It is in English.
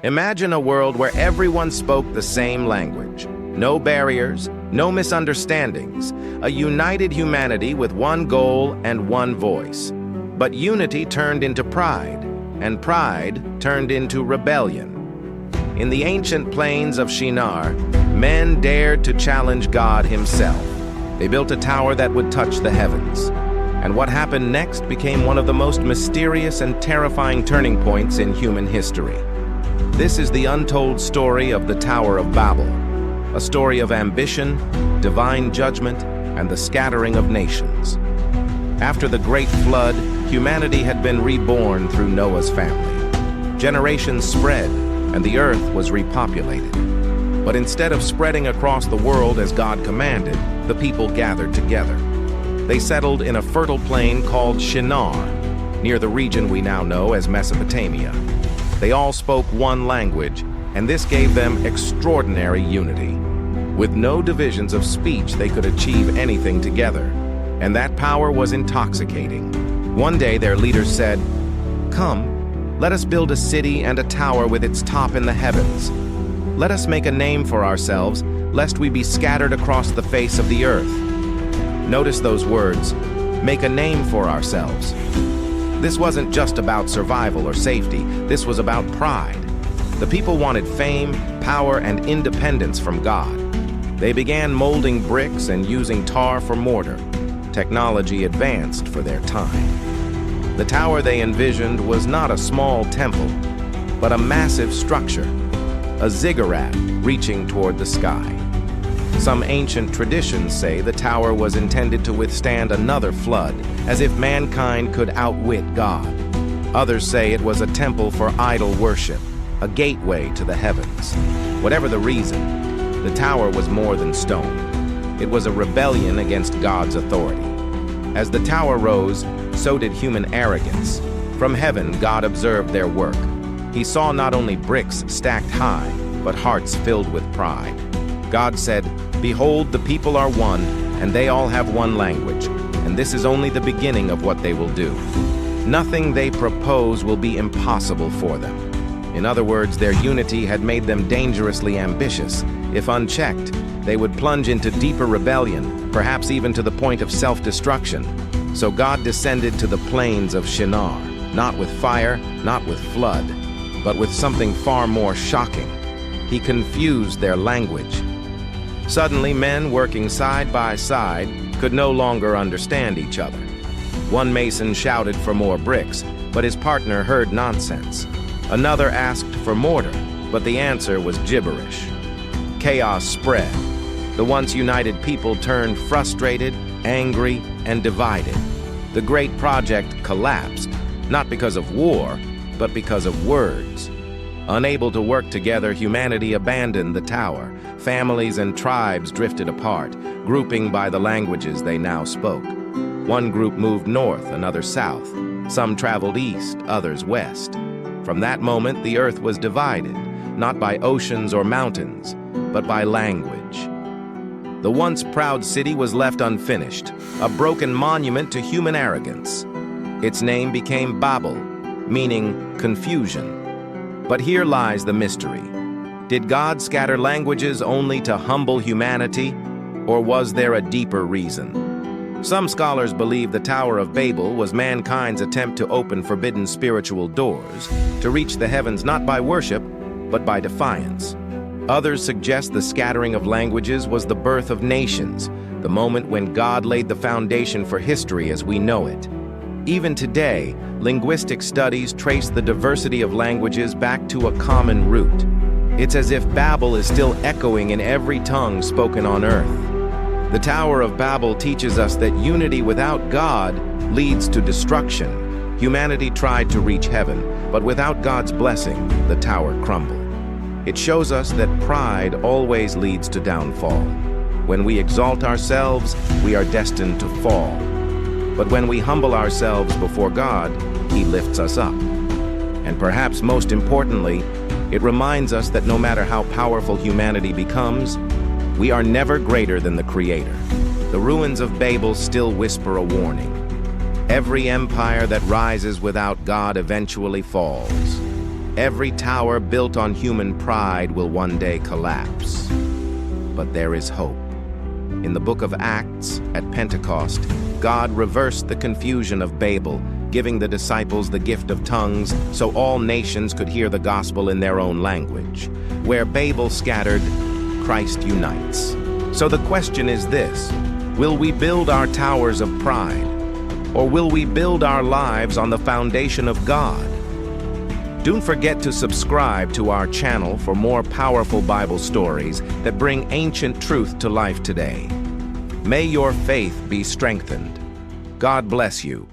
Imagine a world where everyone spoke the same language. No barriers, no misunderstandings. A united humanity with one goal and one voice. But unity turned into pride, and pride turned into rebellion. In the ancient plains of Shinar, men dared to challenge God himself. They built a tower that would touch the heavens. And what happened next became one of the most mysterious and terrifying turning points in human history. This is the untold story of the Tower of Babel, a story of ambition, divine judgment, and the scattering of nations. After the Great Flood, humanity had been reborn through Noah's family. Generations spread, and the earth was repopulated. But instead of spreading across the world as God commanded, the people gathered together. They settled in a fertile plain called Shinar, near the region we now know as Mesopotamia. They all spoke one language, and this gave them extraordinary unity. With no divisions of speech, they could achieve anything together, and that power was intoxicating. One day their leaders said, "Come, let us build a city and a tower with its top in the heavens. Let us make a name for ourselves, lest we be scattered across the face of the earth." Notice those words, make a name for ourselves. This wasn't just about survival or safety, this was about pride. The people wanted fame, power, and independence from God. They began molding bricks and using tar for mortar. Technology advanced for their time. The tower they envisioned was not a small temple, but a massive structure, a ziggurat reaching toward the sky. Some ancient traditions say the tower was intended to withstand another flood, as if mankind could outwit God. Others say it was a temple for idol worship, a gateway to the heavens. Whatever the reason, the tower was more than stone. It was a rebellion against God's authority. As the tower rose, so did human arrogance. From heaven, God observed their work. He saw not only bricks stacked high, but hearts filled with pride. God said, "Behold, the people are one, and they all have one language, and this is only the beginning of what they will do. Nothing they propose will be impossible for them." In other words, their unity had made them dangerously ambitious. If unchecked, they would plunge into deeper rebellion, perhaps even to the point of self-destruction. So God descended to the plains of Shinar, not with fire, not with flood, but with something far more shocking. He confused their language. Suddenly, men working side by side could no longer understand each other. One mason shouted for more bricks, but his partner heard nonsense. Another asked for mortar, but the answer was gibberish. Chaos spread. The once united people turned frustrated, angry, and divided. The great project collapsed, not because of war, but because of words. Unable to work together, humanity abandoned the tower. Families and tribes drifted apart, grouping by the languages they now spoke. One group moved north, another south. Some traveled east, others west. From that moment, the earth was divided, not by oceans or mountains, but by language. The once proud city was left unfinished, a broken monument to human arrogance. Its name became Babel, meaning confusion. But here lies the mystery. Did God scatter languages only to humble humanity, or was there a deeper reason? Some scholars believe the Tower of Babel was mankind's attempt to open forbidden spiritual doors, to reach the heavens not by worship, but by defiance. Others suggest the scattering of languages was the birth of nations, the moment when God laid the foundation for history as we know it. Even today, linguistic studies trace the diversity of languages back to a common root. It's as if Babel is still echoing in every tongue spoken on earth. The Tower of Babel teaches us that unity without God leads to destruction. Humanity tried to reach heaven, but without God's blessing, the tower crumbled. It shows us that pride always leads to downfall. When we exalt ourselves, we are destined to fall. But when we humble ourselves before God, He lifts us up. And perhaps most importantly, it reminds us that no matter how powerful humanity becomes, we are never greater than the Creator. The ruins of Babel still whisper a warning. Every empire that rises without God eventually falls. Every tower built on human pride will one day collapse. But there is hope. In the book of Acts, at Pentecost, God reversed the confusion of Babel, giving the disciples the gift of tongues so all nations could hear the gospel in their own language. Where Babel scattered, Christ unites. So the question is this: will we build our towers of pride, or will we build our lives on the foundation of God? Don't forget to subscribe to our channel for more powerful Bible stories that bring ancient truth to life today. May your faith be strengthened. God bless you.